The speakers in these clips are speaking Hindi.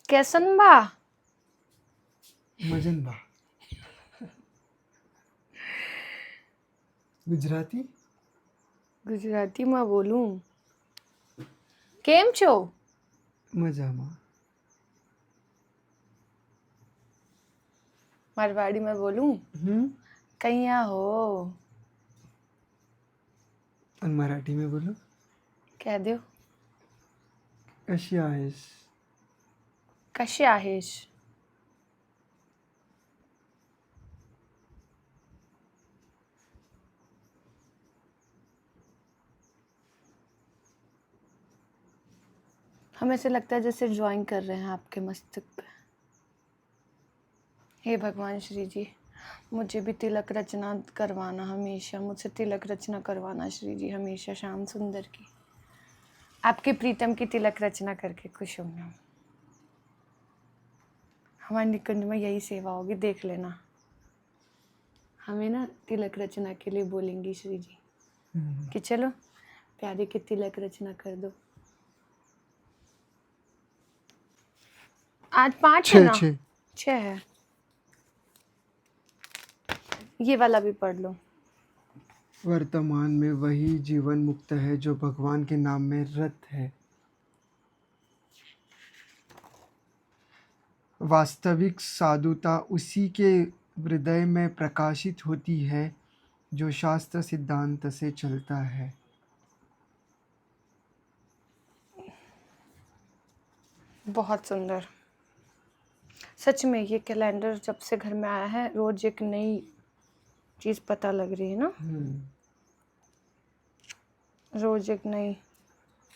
कैसन बा? मजन बा। गुजराती ગુજરાતીમાં બોલું. કેમ છો? મજામાં. મારવાડીમાં બોલું. કૈયા हो? और मराठी में बोलो. कह दो. कशी आहेस? कशी आहेस? हमें ऐसे लगता है जैसे ड्राइंग कर रहे हैं आपके मस्तक पे. हे भगवान श्री जी, मुझे भी तिलक रचना करवाना हमेशा. मुझसे तिलक रचना करवाना श्री जी हमेशा. श्याम सुंदर की, आपके प्रीतम की तिलक रचना करके खुश होंगे. हमारे निकुंज में यही सेवा होगी, देख लेना. हमें ना तिलक रचना के लिए बोलेंगी श्री जी कि चलो प्यारे की तिलक रचना कर दो. आज 5 है ना? 6 है. ये वाला भी पढ़ लो. वर्तमान में वही जीवन मुक्त है जो भगवान के नाम में रत है. वास्तविक साधुता उसी के हृदय में प्रकाशित होती है जो शास्त्र सिद्धांत से चलता है. बहुत सुंदर. सच में ये कैलेंडर जब से घर में आया है रोज एक नई चीज पता लग रही है ना. रोज एक नई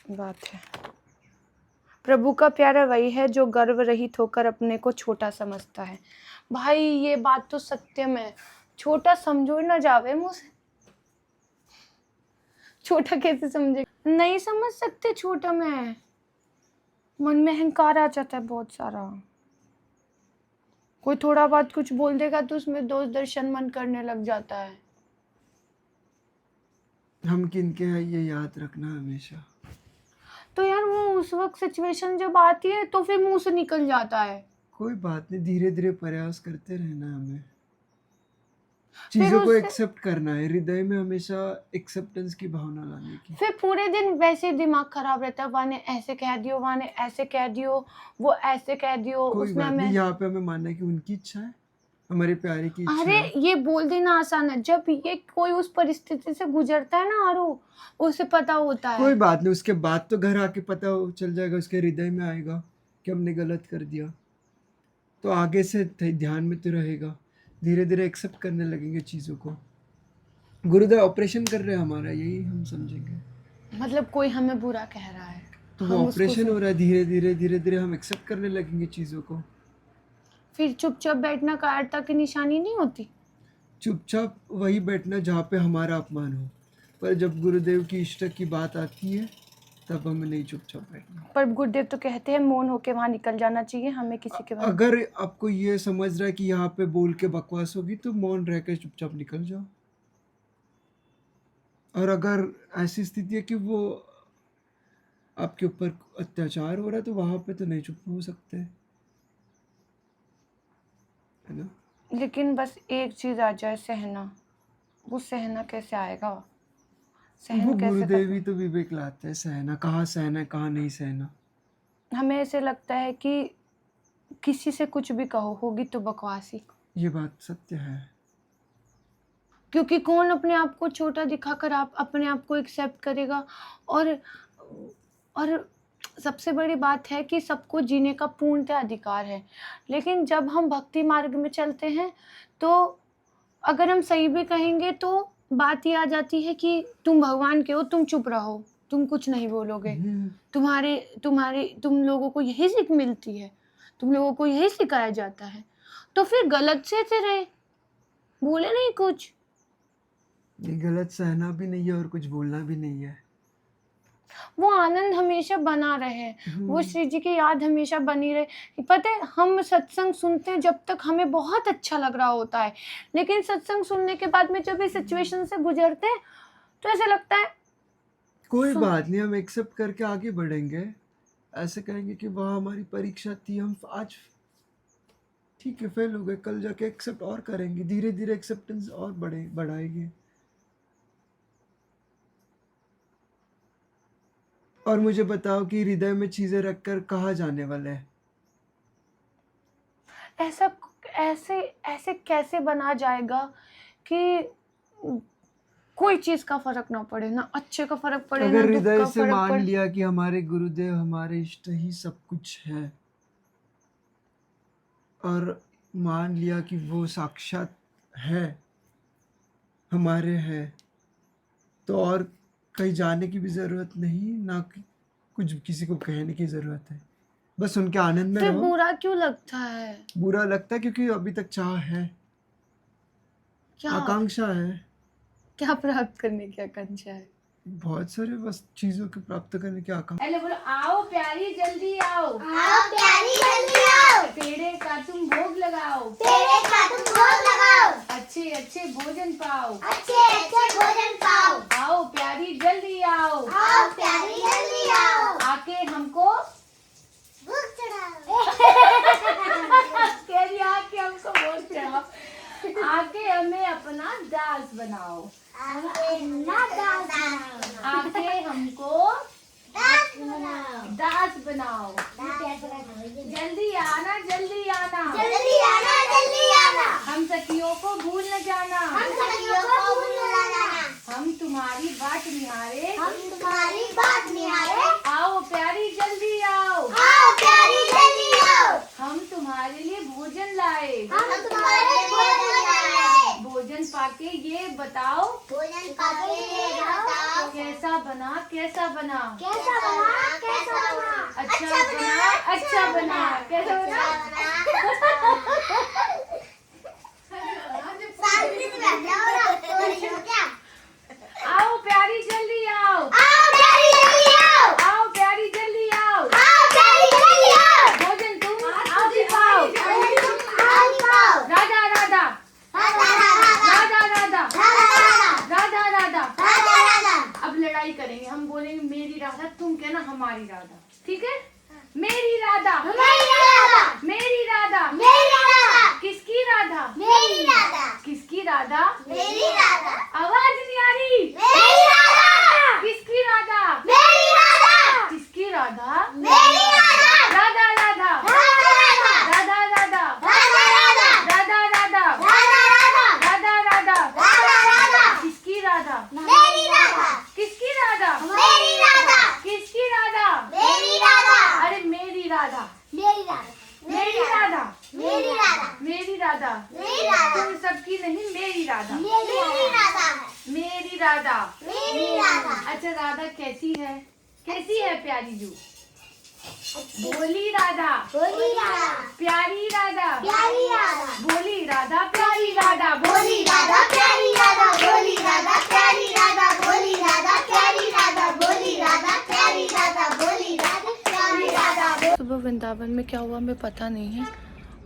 बात है. प्रभु का प्यारा वही है जो गर्व रहित होकर अपने को छोटा समझता है. भाई ये बात तो सत्यम है. छोटा समझो ना जावे मुझे. छोटा कैसे समझे? नहीं समझ सकते छोटा में. मन में अहंकार आ जाता है बहुत सारा. कोई थोड़ा बात कुछ बोल देगा तो उसमें दोष दर्शन मन करने लग जाता है. हम किनके हैं ये याद रखना हमेशा. तो यार वो उस वक्त सिचुएशन जब आती है तो फिर मुंह से निकल जाता है. कोई बात नहीं, धीरे धीरे प्रयास करते रहना. हमें फिर चीजों को उससे एक्सेप्ट करना है, हृदय में हमेशा एक्सेप्टेंस की भावना लाने की. फिर पूरे दिन वैसे ही दिमाग खराब रहता है. वाने ऐसे कह दियो, वाने ऐसे कह दियो, वो ऐसे कह दियो. कोई उसने बात नहीं, हमें यहाँ पे हमें मानना है कि उनकी इच्छा है, हमारे प्यारे की इच्छा अरे है. ये बोल देना आसान है. जब ये कोई उस परिस्थिति से गुजरता है ना आरो, उसे पता होता कोई है. बात नहीं, उसके बाद तो घर आके पता चल जाएगा, उसके हृदय में आएगा कि हमने गलत कर दिया, तो आगे से ध्यान में तो रहेगा. धीरे धीरे एक्सेप्ट करने लगेंगे चीज़ों को. गुरुदेव ऑपरेशन कर रहे हैं हमारा, यही हम समझेंगे. मतलब कोई हमें बुरा कह रहा है तो वो हम उसको ऑपरेशन हो रहा है, धीरे धीरे धीरे धीरे हम एक्सेप्ट करने लगेंगे चीज़ों को. फिर चुपचाप बैठना कायरता की निशानी नहीं होती. चुपचाप वही बैठना जहाँ पे हमारा अपमान हो, पर जब गुरुदेव की इष्ट की बात आती है तब हमें नहीं चुपचाप बैठना. पर गुरुदेव तो कहते हैं मौन होके वहां निकल जाना चाहिए. हमें किसी के बारे अगर आपको ये समझ रहा है कि यहाँ पे बोल के बकवास होगी तो मौन रह के चुपचाप निकल जाओ. और अगर ऐसी स्थिति है कि वो आपके ऊपर अत्याचार हो रहा है तो वहां पे तो नहीं चुप हो सकते, है ना. लेकिन बस एक चीज आ जाए, सहना. वो सहना कैसे आएगा? वो सहन कैसे गुरुदेव ही तो विवेक लाते हैं. सहना कहाँ सहना है, कहाँ नहीं सहना. हमें ऐसे लगता है कि किसी से कुछ भी कहो होगी तो बकवासी. ये बात सत्य है. क्योंकि कौन अपने आप को छोटा दिखाकर आप अपने आप को एक्सेप्ट करेगा. और सबसे बड़ी बात है कि सबको जीने का पूर्णतः अधिकार है. लेकिन जब हम भक्ति मार्ग में चलते हैं तो अगर हम सही भी कहेंगे तो बात ये आ जाती है कि तुम भगवान के हो, तुम चुप रहो, तुम कुछ नहीं बोलोगे. तुम लोगों को यही सीख मिलती है, तुम लोगों को यही सिखाया जाता है. तो फिर गलत से रहे, बोले नहीं कुछ. ये गलत सहना भी नहीं है और कुछ बोलना भी नहीं है. वो आनंद हमेशा बना रहे, वो श्री जी की याद हमेशा बनी रहे. पता है हम सत्संग सुनते हैं जब तक हमें बहुत अच्छा लग रहा होता है, लेकिन सत्संग सुनने के बाद में जब इस सिचुएशन से गुजरते हैं तो ऐसा लगता है कोई बात नहीं, हम एक्सेप्ट करके आगे बढ़ेंगे. ऐसे कहेंगे कि वह हमारी परीक्षा थी, हम आज ठीक है फेल हो गए, कल जाके एक्सेप्ट और करेंगे, धीरे धीरे एक्सेप्टेंस और बढ़ाएंगे। और मुझे बताओ कि हृदय में चीजें रखकर कहाँ जाने वाले हैं? ऐसा ऐसे ऐसे कैसे बना जाएगा कि कोई चीज का फर्क ना पड़े, ना अच्छे का फर्क पड़े, ना अगर दुख हृदय का से फर्क मान पड़े। लिया कि हमारे गुरुदेव हमारे इष्ट ही सब कुछ है, और मान लिया कि वो साक्षात है, हमारे है, तो और कहीं जाने की भी जरूरत नहीं, ना कि कुछ किसी को कहने की जरूरत है। बस उनके आनंद में फिर रहो। बुरा क्यों लगता है? बुरा लगता है क्योंकि अभी तक चाह है, क्या आकांक्षा है, क्या प्राप्त करने की आकांक्षा है? बहुत सारे बस चीजों को प्राप्त करने की आकांक्षा। पहले बोलो, आओ प्यारी जल्दी आओ, आओ प्यारी जल्दी आओ, पेड़े का तुम भोग लगाओ, पेड़े का तुम भोग लगाओ, अच्छे अच्छे भोजन पाओ, अच्छे अच्छे भोजन पाओ, आओ प्यारी जल्दी आओ, आओ प्यारी जल्दी आओ, आके हमको भोग चढ़ाओ, प्यारी आके हमको भोग चढ़ाओ, आके हमें अपना दास बनाओ, आके ना दास बनाओ, आके हमको दास बनाओ, दास बनाओ, दास बनाओ, जल्दी आना जल्दी आना, जल्दी आना जल्दी आना, हम सखियों को भूल न जाना, हम सखियों को भूल न जाना, हम तुम्हारी बाट निहारे, हम तुम्हारी बात निहारे, आओ प्यारी जल्दी आओ, आओ प्यारी जल्दी आओ, हम तुम्हारे लिए भोजन लाए, हम तुम्हारे भोजन लाए, भोजन पाके ये बताओ भोजन पाके ये बताओ, कैसा बना कैसा बना, कैसा बना कैसा बना, अच्छा बना अच्छा बना, कैसा बना? शांति से बैठ जाओ ना, तो नहीं हो क्या? आओ प्यारी जल्दी आओ, आओ प्यारी जल्दी आओ, आओ प्यारी जल्दी आओ, आओ प्यारी जल्दी आओ, भोजन तुम आज ही पाओ, आज पाओ, राधा राधा राधा राधा, राधा राधा राधा राधा, राधा राधा। राधा राधा, अब लड़ाई करेंगे, हम बोलेंगे मेरी राधा, तुम कहना हमारी राधा, ठीक है? मेरी राधा, मेरी राधा, मेरी राधा, मेरी राधा, किसकी राधा, मेरी राधा, किसकी राधा? मेरी राधा, आवाज नहीं आ रही, मेरी राधा, किसकी राधा, मेरी राधा, किसकी राधा? मेरी राधा, राधा राधा राधा राधा, राधा राधा राधा राधा, राधा राधा राधा राधा, राधा राधा, राधा राधा, किसकी राधा, मेरी राधा, किसकी राधा, मेरी राधा, किसकी राधा? मेरी राधा, अरे मेरी राधा, मेरी राधा, मेरी राधा, मेरी राधा, मेरी राधा, मेरी राधा, तुम सबकी नहीं, मेरी राधा, मेरी राधा, मेरी राधा। मेरी राधा, अच्छा राधा कैसी है, कैसी है प्यारी जू? भोली राधा, बोली राधा, प्यारी राधा, प्यारी राधा, भोली राधा, प्यारी राधा, बोली राधा, प्यारी राधा, बोली राधा, प्यारी राधा, बोली राधा, प्यारी राधा, बोली राधा, प्यारी राधा, बोली राधा, प्यारी राधा। सुबह वृंदावन में क्या हुआ हमें पता नहीं है,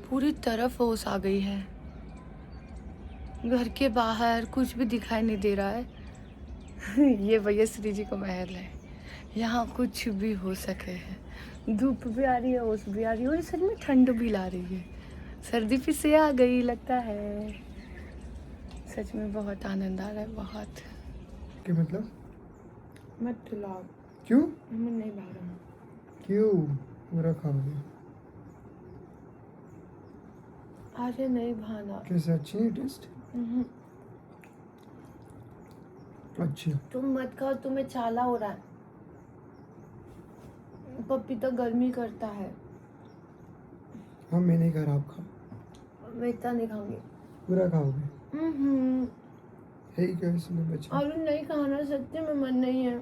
पूरी तरफ ओस आ गई है, घर के बाहर कुछ भी दिखाई नहीं दे रहा है। ये भैया श्री जी का महल है, यहाँ कुछ भी हो सके है, धूप भी आ रही है, ओस भी आ रही है, और सच में ठंड भी ला रही है, सर्दी फिर से आ गई लगता है। सच में बहुत आनंद आ रहा है, बहुत। क्या मतलब? मत खिलाओ, क्यों? मैं नहीं खा रहा हूँ। क्यों पूरा खाओगे? अरे नहीं भाना। कैसे, अच्छी है टेस्ट? अच्छा, तुम मत खाओ, तुम्हें छाला हो रहा है, पपीता गर्मी करता है। हाँ मैं नहीं खा रहा, आप खाओ। मैं इतना नहीं खाऊंगी। पूरा खाओगे? है ही क्या इसमें बचा? अरे नहीं खाना, सच्ची में मन नहीं है।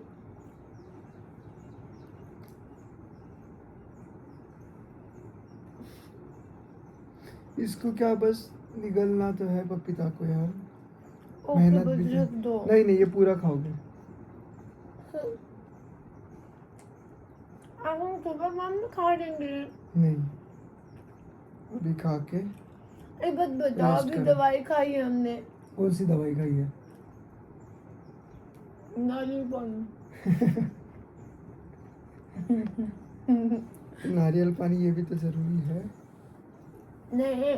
इसको क्या बस निगलना तो है पपीता को यार, ओके मेहनत बस भी रख तो। दो। नहीं नहीं, ये पूरा खाओगे। अब हम सुबह मैम खा लेंगे। नहीं, अभी खा के। एक बात बताओ, रेस्ट अभी करो। दवाई खाई है हमने, कौन सी दवाई खाई है? नाली पानी। नारियल पानी ये भी तो जरूरी है। नहीं,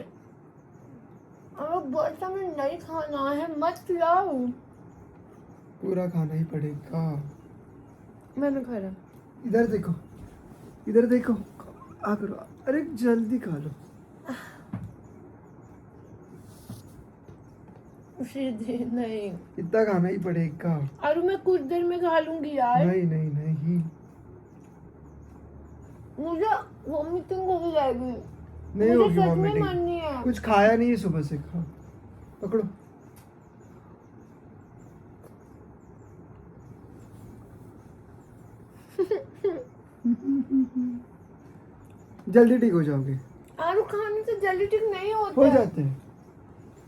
अब बहुत समय नहीं खाना है, मत खिलाओ। पूरा खाना ही पड़ेगा। मैंने खाया। इधर देखो, इधर देखो, आ करो, अरे जल्दी खा लो। सीधे नहीं, इतना खाना ही पड़ेगा। और मैं कुछ देर में खा लूंगी यार। नहीं नहीं नहीं मुझे वॉमिटिंग हो जाएगी। नहीं मुझे होगी सच में वॉमिटिंग। मन नहीं है। कुछ खाया नहीं है सुबह से, खाओ, पकड़ो। जल्दी ठीक हो जाओगे। आलू खाने से जल्दी ठीक नहीं हो होता। जाते हैं,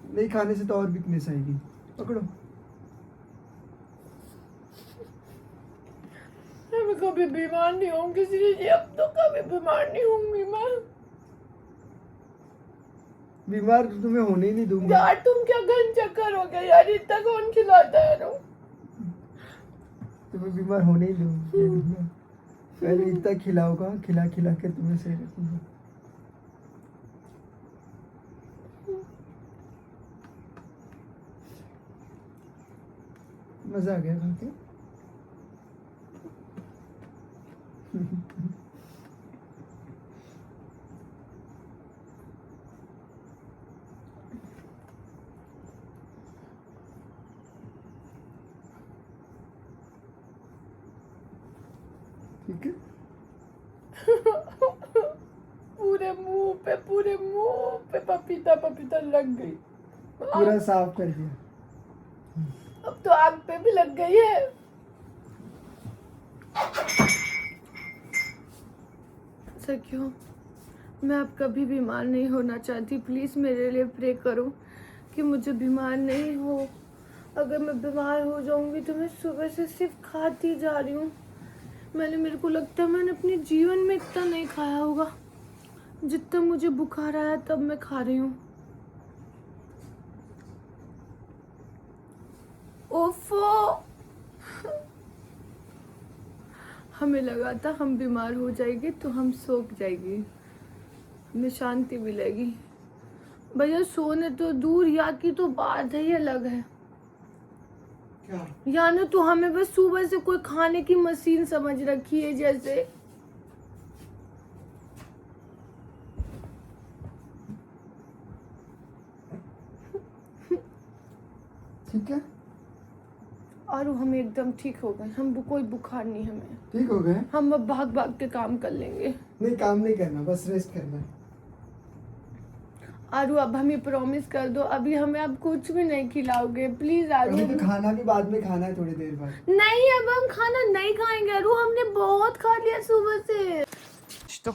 नहीं खाने से तो और वीकनेस आएगी। पकड़ो। मैं कभी बीमार नहीं होंगी श्री, अब तो कभी बीमार नहीं होंगी मैं। बीमार तो तुम्हें होने ही नहीं दूंगा। यार तुम क्या घन चक्कर हो गया यार, इतना कौन खिलाता है ना। तुम्हें बीमार होने ही दूंगा। पहले इतना खिलाऊंगा, खिला खिला के तुम्हें सही रखूंगा। मजा आ गया खा के। ठीक है, पूरे मुंह पे पपीता पपीता लग गई। पूरा साफ कर दिया। अब तो आग पे भी लग गई है। सर क्यों, मैं अब कभी बीमार नहीं होना चाहती। प्लीज़ मेरे लिए प्रे करो कि मुझे बीमार नहीं हो। अगर मैं बीमार हो जाऊंगी तो मैं सुबह से सिर्फ खाती जा रही हूँ। मेरे को लगता है मैंने अपने जीवन में इतना नहीं खाया होगा जितना मुझे बुखार आया तब मैं खा रही हूँ। ओफो, हमें लगा था हम बीमार हो जाएंगे तो हम सोख जाएगी, हमें शांति मिलेगी। भैया सोने तो दूर, यहाँ की तो बात है, ये अलग है। क्या? यहाँ ना तो हमें बस सुबह से कोई खाने की मशीन समझ रखी है जैसे। ठीक है, और हम एकदम ठीक हो गए, हम कोई बुखार नहीं हमें। ठीक हो गए। हम अब भाग भाग के काम कर लेंगे। नहीं, काम नहीं करना, बस रेस्ट करना है। आरू अब हमें प्रॉमिस कर दो, अभी हमें अब कुछ भी नहीं खिलाओगे प्लीज आरू। अभी तो खाना भी बाद में खाना है, थोड़ी देर बाद। नहीं, अब हम खाना नहीं खाएंगे आरू, हमने बहुत खा लिया सुबह से। तो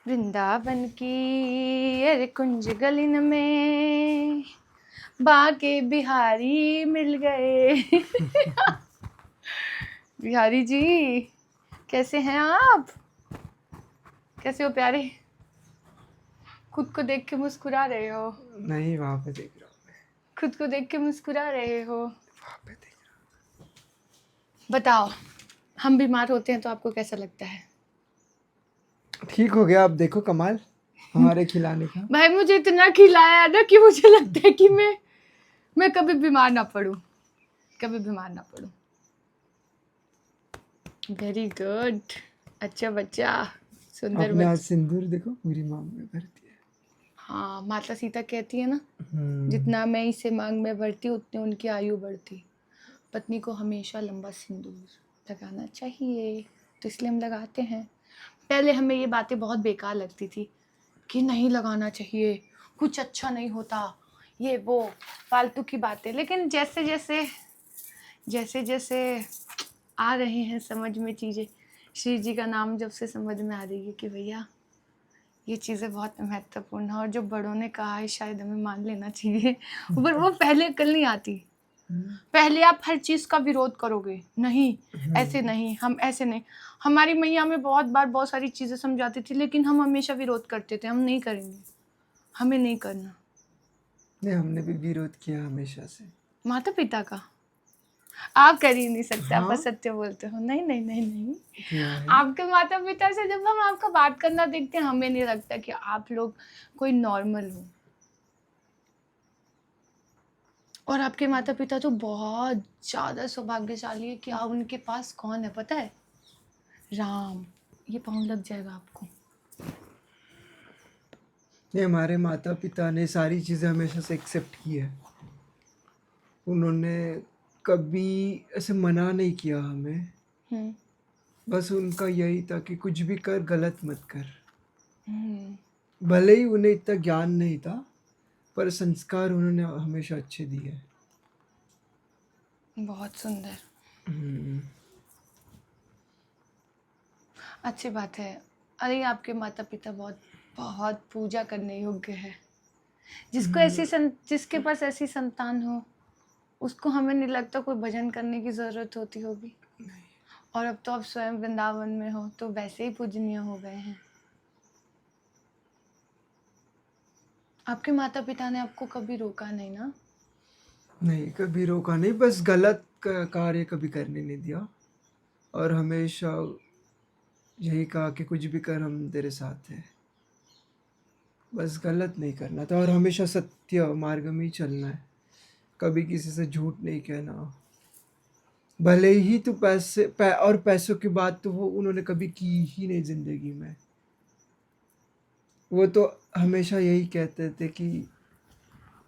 वृंदावन की अरे कुंज गलिन में बाके बिहारी मिल गए। बिहारी जी कैसे हैं आप, कैसे हो प्यारे? खुद को देख के मुस्कुरा रहे हो? नहीं, वहां पे देख रहा हूँ मैं। खुद को देख के मुस्कुरा रहे हो? वहां पे देख रहा बताओ, हम बीमार होते हैं तो आपको कैसा लगता है? हूँ। ठीक हो गया, अब देखो कमाल हमारे खिलाने का। भाई मुझे इतना खिलाया ना कि मुझे लगता है कि मैं कभी बीमार ना पड़ूं, कभी बीमार ना पड़ूं। वेरी गुड, अच्छा बच्चा, सुंदर अपने आज बच्चा। सिंदूर देखो, पूरी मांग में भरती है। हाँ, माता सीता कहती है ना, जितना मैं इसे मांग में भरती उतनी उनकी आयु बढ़ती। पत्नी को हमेशा लंबा सिंदूर लगाना चाहिए, तो इसलिए हम लगाते हैं। पहले हमें ये बातें बहुत बेकार लगती थी कि नहीं लगाना चाहिए, कुछ अच्छा नहीं होता, ये वो फालतू की बातें। लेकिन जैसे जैसे आ रहे हैं समझ में चीज़ें, श्री जी का नाम जब से समझ में आ रही है कि भैया ये चीज़ें बहुत महत्वपूर्ण है और जो बड़ों ने कहा है शायद हमें मान लेना चाहिए। पर वो पहले अकल नहीं आती। पहले आप हर चीज़ का विरोध करोगे, नहीं ऐसे नहीं, हम ऐसे नहीं। हमारी मैया हमें बहुत बार बहुत सारी चीज़ें समझाती थी, लेकिन हम हमेशा विरोध करते थे, हम नहीं करेंगे, हमें नहीं करना। नहीं, हमने भी विरोध किया हमेशा से। माता पिता का आप कर ही नहीं सकते, आप हाँ। असत्य बोलते हो। नहीं नहीं नहीं नहीं, क्या है? आपके माता पिता से जब हम आपका बात करना देखते हैं, हमें नहीं लगता कि आप लोग कोई नॉर्मल हो। और आपके माता पिता तो बहुत ज्यादा सौभाग्यशाली है कि आप उनके पास कौन है पता है? राम। ये पाँव लग जाएगा आपको। नहीं, हमारे माता पिता ने सारी चीज़ें हमेशा से एक्सेप्ट की है। उन्होंने कभी ऐसे मना नहीं किया हमें। हम्म बस उनका यही था कि कुछ भी कर, गलत मत कर। हम्म भले ही उन्हें इतना ज्ञान नहीं था, पर संस्कार उन्होंने हमेशा अच्छे दिए। बहुत सुंदर। हम्म, अच्छी बात है। अरे आपके माता पिता बहुत बहुत पूजा करने योग्य है। जिसके पास ऐसी संतान हो, उसको हमें नहीं लगता कोई भजन करने की जरूरत होती होगी। और अब तो आप स्वयं वृंदावन में हो तो वैसे ही पूजनीय हो गए हैं। आपके माता पिता ने आपको कभी रोका नहीं ना? नहीं, कभी रोका नहीं, बस गलत कार्य कभी करने नहीं दिया। और हमेशा यही कहा कि कुछ भी कर, हम तेरे साथ हैं। बस गलत नहीं करना था और हमेशा सत्य मार्ग में ही चलना है। कभी किसी से झूठ नहीं कहना। भले ही तो और पैसों की बात तो वो उन्होंने कभी की ही नहीं जिंदगी में। वो तो हमेशा यही कहते थे कि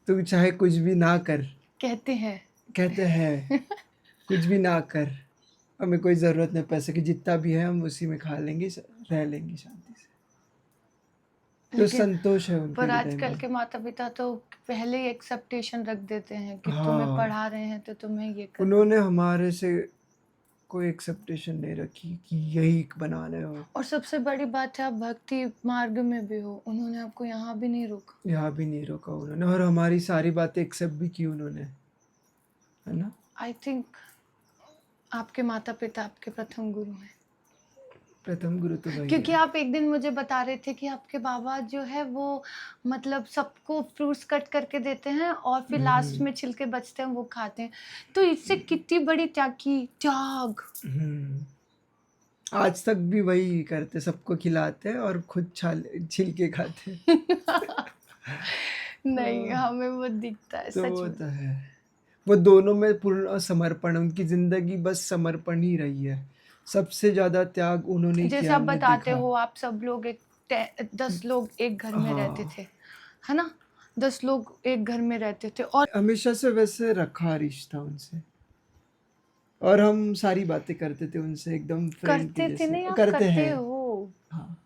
तू चाहे कुछ भी ना कर, कहते हैं। कहते हैं कुछ भी ना कर, हमें कोई ज़रूरत नहीं पैसे की, जितना भी है हम उसी में खा लेंगे, रह लेंगे शांति से। तो लेकिन संतोष है उनके पर हृदय आजकल में। के माता पिता तो पहले ही एक्सेप्टेशन रख देते हैं कि तुम्हें हाँ, पढ़ा रहे हैं तो तुम्हें ये करना। उन्होंने हमारे से कोई एक्सेप्टेशन नहीं रखी कि यही बनाना है। और सबसे बड़ी बात है, आप भक्ति मार्ग में भी हो, उन्होंने आपको यहाँ भी नहीं रोका। यहाँ भी नहीं रोका उन्होंने और हमारी सारी बातें एक्सेप्ट भी की उन्होंने, है ना। आई थिंक आपके माता पिता आपके प्रथम गुरु हैं। प्रथम गुरु तो वही क्योंकि है। आप एक दिन मुझे बता रहे थे कि आपके बाबा जो है वो मतलब सबको फ्रूट्स कट करके देते हैं और फिर लास्ट में छिलके बचते हैं वो खाते हैं। तो इससे कितनी बड़ी त्याग। हम्म, आज तक भी वही करते, सबको खिलाते हैं और खुद छिल के खाते हैं। नहीं, हमें वो दिखता है तो सच वो में। तो है। वो दोनों में पूर्ण समर्पण, उनकी जिंदगी बस समर्पण ही रही है। सबसे ज्यादा त्याग उन्होंने ही जैसे किया, आप हमने बताते देखा। हो, आप सब लोग 10 लोग एक घर में रहते हाँ, थे, है ना? 10 लोग एक घर में रहते थे और हमेशा से वैसे रखा रिश्ता उनसे। और हम सारी बातें करते थे उनसे, एकदम फ्रेंड के करते थे जैसे नहीं, आप करते करते हैं। हो। हाँ,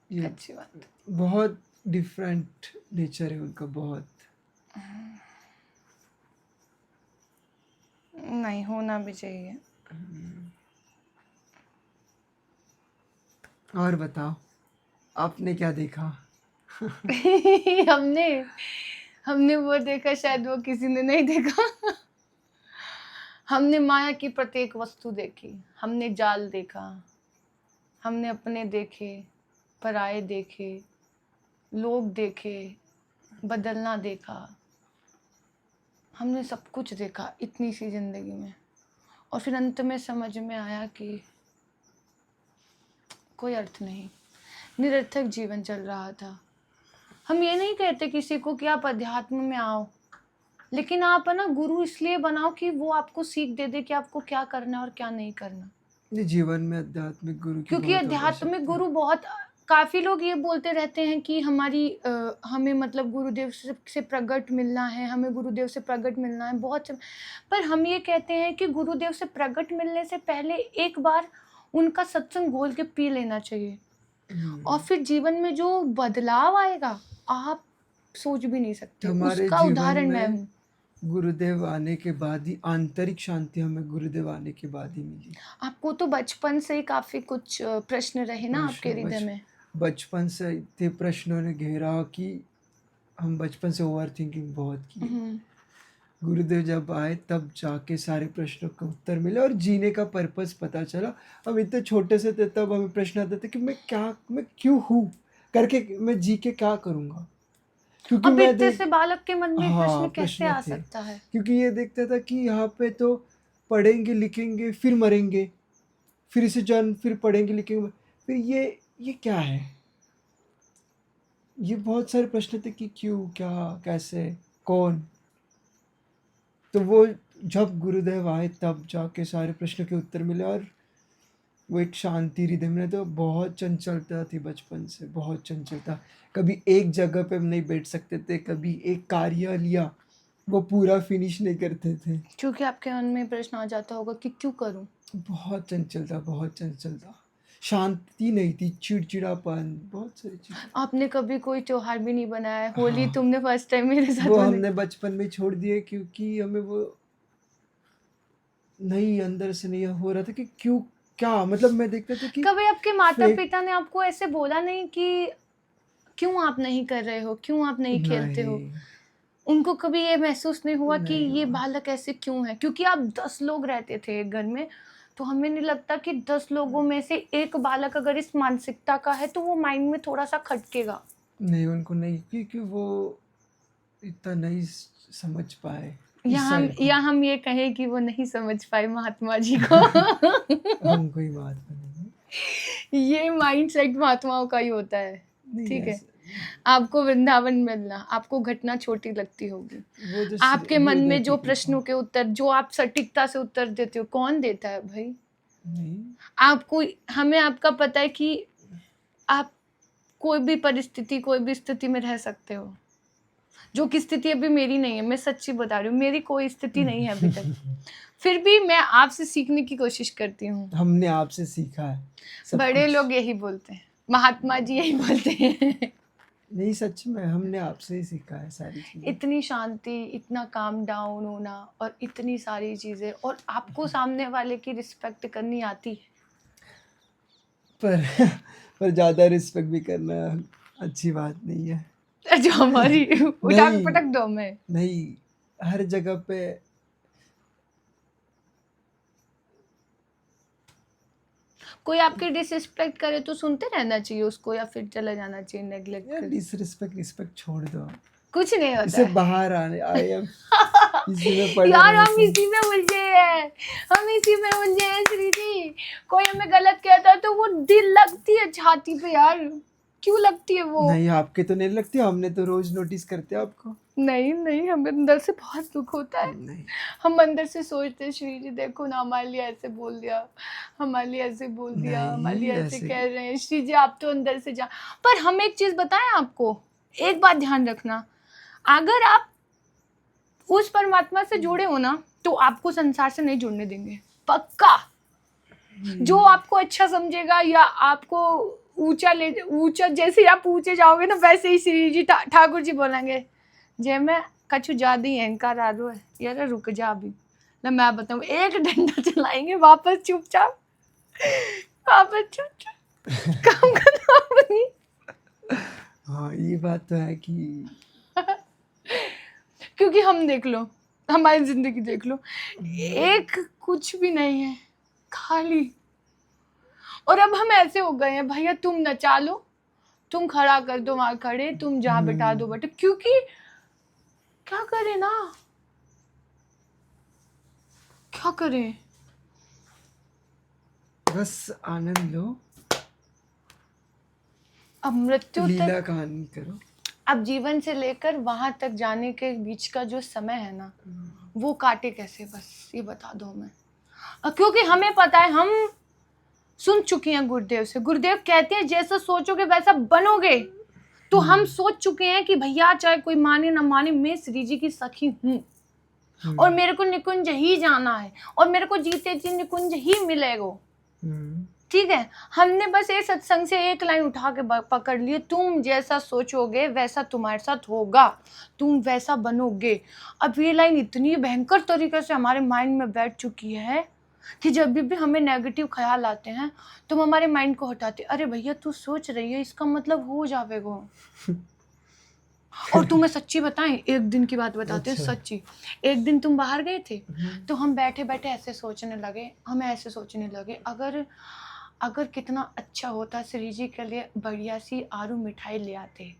ये अच्छी बात। बहुत डिफरेंट नेचर है उनका, बहुत। नहीं, होना भी चाहिए। और बताओ, आपने क्या देखा? हमने हमने वो देखा, शायद वो किसी ने नहीं देखा। हमने माया की प्रत्येक वस्तु देखी, हमने जाल देखा, हमने अपने देखे, पराये देखे, लोग देखे, बदलना देखा। हमने सब कुछ देखा इतनी सी जिंदगी में। और फिर अंत में समझ में आया कि कोई अर्थ नहीं, निरर्थक जीवन चल रहा था। हम ये नहीं कहते किसी को कि आप अध्यात्म में आओ, लेकिन आप है ना गुरु इसलिए बनाओ कि वो आपको सीख दे दे कि आपको क्या करना है और क्या नहीं करना। ये जीवन में आध्यात्मिक गुरु की क्योंकि बहुत आध्यात्मिक आवश्यकता है। गुरु बहुत, काफी लोग ये बोलते रहते हैं कि हमें मतलब गुरुदेव से प्रकट मिलना है, हमें गुरुदेव से प्रकट मिलना है बहुत पर हम ये कहते हैं कि गुरुदेव से प्रकट मिलने से पहले एक बार उनका सत्संग घोल के पी लेना चाहिए। और फिर जीवन में जो बदलाव आएगा आप सोच भी नहीं सकते। हमारे उसका जीवन उदाहरण मैं में हूँ। गुरुदेव आने के बाद ही आंतरिक शांति हमें गुरुदेव आने के बाद ही मिली। आपको तो बचपन से ही काफी कुछ प्रश्न रहे ना आपके हृदय में। बचपन से इतने प्रश्नों ने घेरा कि हम बचपन से ओवर थिंकिंग बहुत की। गुरुदेव जब आए तब जाके सारे प्रश्नों का उत्तर मिले और जीने का पर्पस पता चला। हम इतने छोटे से थे तब हमें प्रश्न आते थे कि मैं क्यों हूँ करके, मैं जी के क्या करूँगा। क्योंकि अब मैं इतने देख से बालक के मन में हाँ प्रश्न कैसे प्रश्न आ थे, सकता है? क्योंकि ये देखता था कि यहाँ पे तो पढ़ेंगे लिखेंगे फिर मरेंगे, फिर से जन्म, फिर पढ़ेंगे लिखेंगे, फिर ये क्या है? ये बहुत सारे प्रश्न थे कि क्यों, क्या, कैसे, कौन। तो वो जब गुरुदेव आए तब जाके सारे प्रश्नों के उत्तर मिले, और वो एक शांति हृदय में। तो बहुत चंचलता थी बचपन से, बहुत चंचलता। कभी एक जगह पे हम नहीं बैठ सकते थे, कभी एक कार्य लिया वो पूरा फिनिश नहीं करते थे। क्योंकि आपके मन में प्रश्न आ जाता होगा कि क्यों करूं? बहुत चंचलता, बहुत चंचलता। शांति नहीं थी, चिड़चिड़ापन, बहुत सारी चीजें। आपने कभी कोई त्योहार भी नहीं बनाया है? होली हाँ, तुमने फर्स्ट टाइम मेरे साथ वो बनाई। हमने बचपन में छोड़ दिए क्योंकि हमें वो नहीं, अंदर से नहीं हो रहा था कि क्यों, क्या मतलब। मैं देखता था कि कभी आपके माता फेक पिता ने आपको ऐसे बोला नहीं कि क्यों आप नहीं कर रहे हो, क्यों आप नहीं खेलते हो? नहीं, उनको कभी ये महसूस नहीं हुआ कि नहीं ये हुआ। बालक ऐसे क्यों है? क्योंकि आप 10 लोग रहते थे एक घर में, तो हमें नहीं लगता कि 10 लोगों में से एक बालक अगर इस मानसिकता का है तो वो माइंड में थोड़ा-सा खटकेगा। नहीं, उनको नहीं, क्योंकि वो इतना नहीं समझ पाए या इस हम साइड को। या हम ये कहें कि वो नहीं समझ पाए महात्मा जी को। हम कोई बात नहीं। ये माइंडसेट महात्माओं का ही होता है। नहीं ठीक है। ऐसा नहीं। आपको वृंदावन मिलना, आपको घटना छोटी लगती होगी। वो जो आपके मन गुरुदेव में की जो कृपा। प्रश्नों के उत्तर, जो आप सटीकता से उत्तर देते हो, कौन देता है भाई? नहीं, आपको, हमें आपका पता है कि आप कोई भी परिस्थिति, कोई भी स्थिति में रह सकते हो। जो कि स्थिति अभी मेरी नहीं है, मैं सच्ची बता रही हूँ, मेरी कोई स्थिति नहीं है अभी तक। फिर भी मैं आपसे सीखने की कोशिश करती हूँ। हमने आपसे सीखा है सब बड़े कुछ। लोग यही बोलते हैं, महात्मा जी यही बोलते हैं। नहीं, सच में हमने आपसे ही सीखा है सारी चीजें। इतनी शांति, इतना काम डाउन होना और इतनी सारी चीजें, और आपको सामने वाले की रिस्पेक्ट करनी आती है। पर पर ज्यादा रिस्पेक्ट भी करना अच्छी बात नहीं है। जो हमारी उठाक नहीं, पटक दो हमें। नहीं, हर जगह पे कोई आपकी डिसरिस्पेक्ट करे तो सुनते रहना चाहिए उसको, या फिर चला जाना चाहिए नेग्लेक्ट यार कर? डिसरिस्पेक्ट रिस्पेक्ट छोड़ दो। कुछ नहीं होता इसे है। बाहर आने आए हम इसी में पड़े यार रहे हम थे। इसी में उलझे हैं, हम इसी में उलझे हैं श्री जी। कोई हमें गलत कहता है तो वो दिल लगती है छाती पे यार, क्यों लगती है वो? नहीं, आपके तो नहीं लगती, हमने तो रोज नोटिस करते हैं आपको। नहीं नहीं, हमें अंदर से बहुत दुख होता है। नहीं, हम अंदर से सोचते हैं श्री जी देखो ना, हमारे लिए ऐसे बोल दिया, हमारे लिए ऐसे बोल दिया, हमारे लिए नहीं ऐसे ऐसे। कह रहे हैं। श्री जी आप तो अंदर से जा। पर हम एक चीज बताएं आपको, एक बात ध्यान रखना, अगर आप उस परमात्मा से जुड़े हो ना तो आपको संसार से नहीं जुड़ने देंगे, पक्का। जो आपको अच्छा समझेगा या आपको ऊंचा, जैसे आप ऊंचे जाओगे ना वैसे ही श्री जी ठाकुर जी बोलेंगे, जय मैं कछु ज्यादा ही अहंकार आ रहा है यार, रुक जा अभी ना मैं बताऊं। एक डंडा चलाएंगे, वापस चुपचाप, वापस चुपचाप काम करना अपनी। हाँ, ये बात तो है कि क्योंकि हम देख लो, हमारी जिंदगी देख लो, एक कुछ भी नहीं है, खाली। और अब हम ऐसे हो गए हैं, भैया तुम नचा लो, तुम खड़ा कर दो वहां खड़े, तुम जहाँ बैठा दो बटे, क्योंकि क्या करें ना, क्या करें? बस आनंद लो, अब मृत्यु तक, लीला कहानी करो। अब जीवन से लेकर वहां तक जाने के बीच का जो समय है ना, वो काटे कैसे, बस ये बता दो हमें। क्योंकि हमें पता है, हम सुन चुके हैं गुरुदेव से, गुरुदेव कहते हैं जैसा सोचोगे वैसा बनोगे। तो हम सोच चुके हैं कि भैया चाहे कोई माने ना माने, मैं श्री जी की सखी हूँ और मेरे को निकुंज ही जाना है, और मेरे को जीते जी निकुंज ही मिलेगा। ठीक है, हमने बस ये सत्संग से एक लाइन उठा के पकड़ लिए, तुम जैसा सोचोगे वैसा तुम्हारे साथ होगा, तुम वैसा बनोगे। अब ये लाइन इतनी भयंकर तरीके से हमारे माइंड में बैठ चुकी है कि जब भी हमें नेगेटिव ख्याल आते हैं तो हम हमारे माइंड को हटाते, अरे भैया तू सोच रही है इसका मतलब हो जाएगा। और तुम्हें सच्ची बताएं, एक दिन की बात बताते हैं, अच्छा। सच्ची। एक दिन तुम बाहर गए थे, तो हम बैठे बैठे ऐसे सोचने लगे, हमें ऐसे सोचने लगे, अगर कितना अच्छा होता श्री जी के लिए बढ़िया सी आरू मिठाई ले आते,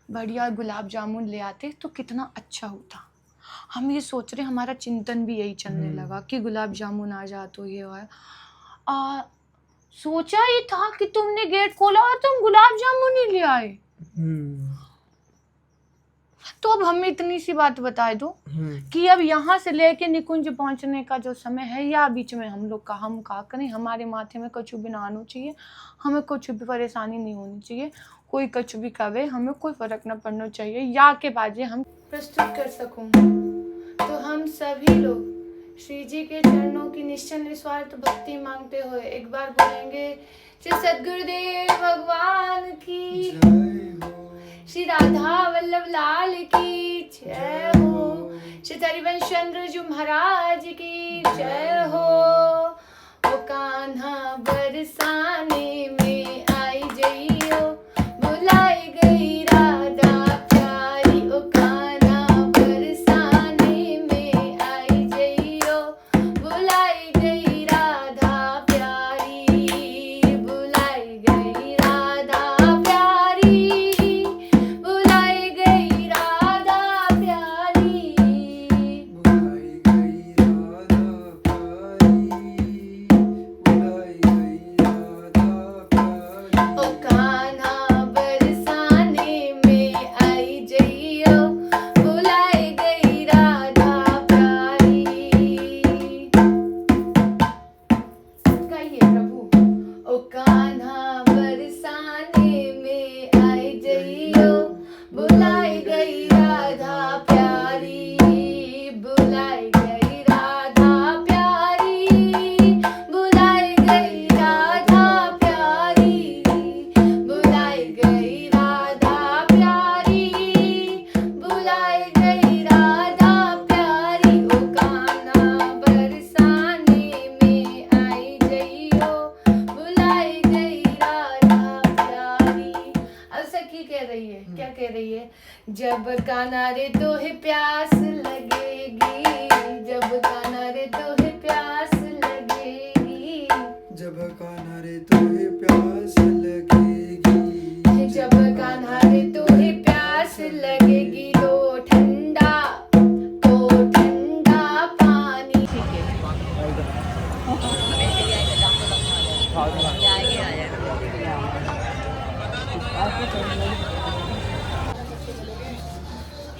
बढ़िया गुलाब जामुन ले आते तो कितना अच्छा होता। हम ये सोच रहे, हमारा चिंतन भी यही चलने लगा कि गुलाब जामुन आ जा तो ये है। सोचा ही था कि तुमने गेट खोला और तुम गुलाब जामुन ही ले आए। तो अब हमें इतनी सी बात बता दो कि अब यहाँ से लेके निकुंज पहुंचने का जो समय है, या बीच में हम लोग का हम का करें, हमारे माथे में कुछ भी ना आना चाहिए, हमें कुछ भी परेशानी नहीं होनी चाहिए, कोई कुछ भी कहे हमें कोई फर्क ना पड़ना चाहिए, या के बाजे हम प्रस्तुत कर सकूं। तो हम सभी लोग श्री जी के चरणों की निश्चल निस्वार्थ भक्ति मांगते हुए एक बार बोलेंगे, श्री सद्गुरुदेव भगवान की, श्री राधा वल्लभ लाल की जय हो, श्री हरिवंश चंद्र जी महाराज की जय हो। ओ कान्हा बरसाने में आई जइयो, बुलाई गई राधा प्यारी। ओ कान्हा बरसाने में आई जइयो, बुलाई गई राधा प्यारी, बुलाई गई राधा प्यारी, बुलाई गई राधा प्यारी, बुलाई गई राधा प्यारी, बुलाई गई राधा प्यारी। ओ कान्हा बरसाने में आई जइयो, बुलाई गई राधा प्यारी। गाइए प्रभु। ओ कान्हा बरसाने में आई जइयो, बुलाई गई राधा प्यारी, बुलाई गई राधा प्यारी, बुलाई गई राधा प्यारी, बुलाई गई राधा प्यारी, बुलाई गई राधा प्यारी। ओ कान्हा बरसाने में आई जइयो, बुलाई गई राधा प्यारी। अब सखी कह रही है, क्या कह रही है? जब कान्हा रे तोहे प्यास लगेगी, जब कान्हा रे तोहे प्यास लगेगी, जब कान्हा रे तोहे प्यास लगेगी, जब कान्हा रे तोहे प्यास लगेगी, तो ठंडा पानी।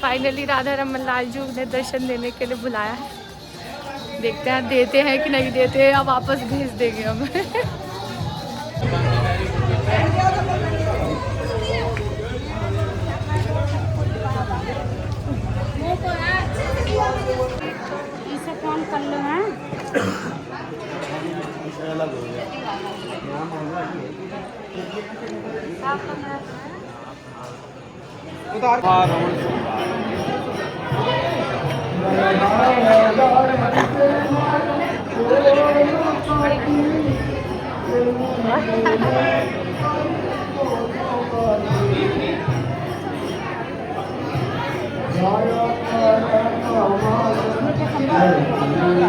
फाइनली राधा रमन लाल जी ने दर्शन देने के लिए बुलाया है। देखते हैं देते हैं कि नहीं देते हैं, अब वापस भेज देंगे हम। इसे कौन कर लो हैं?